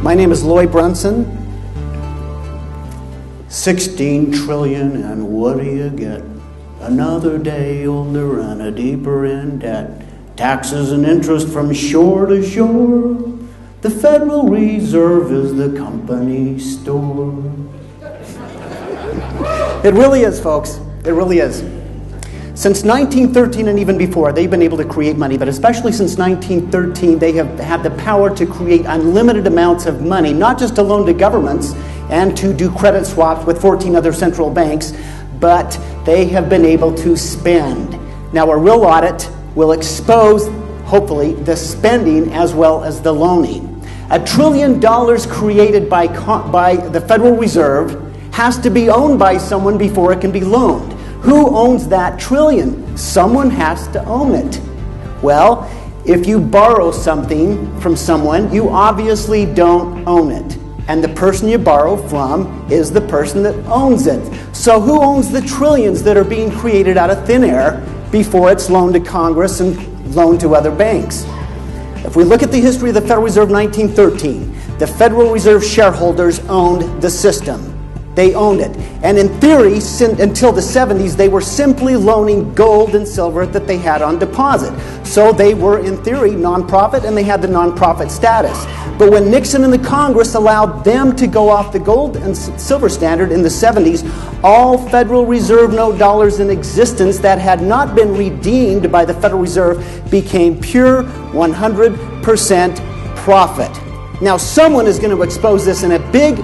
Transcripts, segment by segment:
My name is Lloyd Brunson. 16 trillion, and what do you get? Another day older and a deeper in debt. Taxes and interest from shore to shore. The Federal Reserve is the company store. It really is, folks. It really is. Since 1913 and even before, they've been able to create money, but especially since 1913, they have had the power to create unlimited amounts of money, not just to loan to governments and to do credit swaps with 14 other central banks, but they have been able to spend. Now, a real audit will expose, hopefully, the spending as well as the loaning. $1 trillion created by the Federal Reserve has to be owned by someone before it can be loaned. Who owns that trillion? Someone has to own it. Well, if you borrow something from someone, you obviously don't own it. And the person you borrow from is the person that owns it. So who owns the trillions that are being created out of thin air before it's loaned to Congress and loaned to other banks? If we look at the history of the Federal Reserve 1913, the Federal Reserve shareholders owned the system. They owned it. And in theory, until the 70s, they were simply loaning gold and silver that they had on deposit. So they were, in theory, nonprofit, and they had the nonprofit status. But when Nixon and the Congress allowed them to go off the gold and silver standard in the 70s, all Federal Reserve note dollars in existence that had not been redeemed by the Federal Reserve became pure 100% profit. Now, someone is going to expose this in a big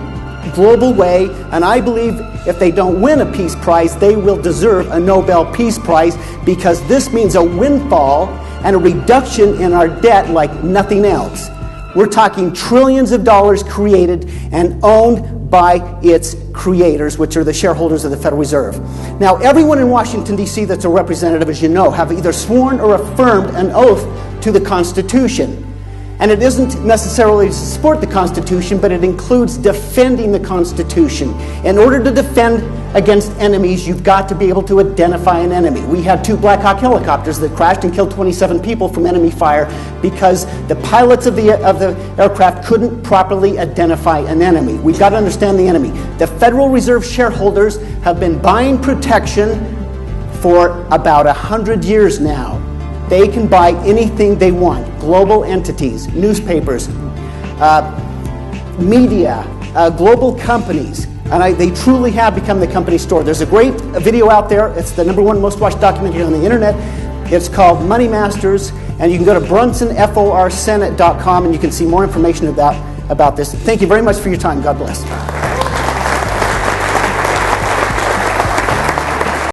global way, and I believe if they don't win a peace prize, they will deserve a Nobel Peace Prize, because this means a windfall and a reduction in our debt like nothing else. We're talking trillions of dollars created and owned by its creators, which are the shareholders of the Federal Reserve. Now, everyone in Washington, D.C. that's a representative, as you know, have either sworn or affirmed an oath to the Constitution. And it isn't necessarily to support the Constitution, but it includes defending the Constitution. In order to defend against enemies, you've got to be able to identify an enemy. We had 2 Black Hawk helicopters that crashed and killed 27 people from enemy fire because the pilots of the aircraft couldn't properly identify an enemy. We've got to understand the enemy. The Federal Reserve shareholders have been buying protection for about 100 years now. They can buy anything they want. Global entities, newspapers, media, global companies. And they truly have become the company store. There's a great video out there. It's the #1 most watched documentary on the internet. It's called Money Masters. And you can go to brunsonforsenate.com and you can see more information about this. Thank you very much for your time. God bless.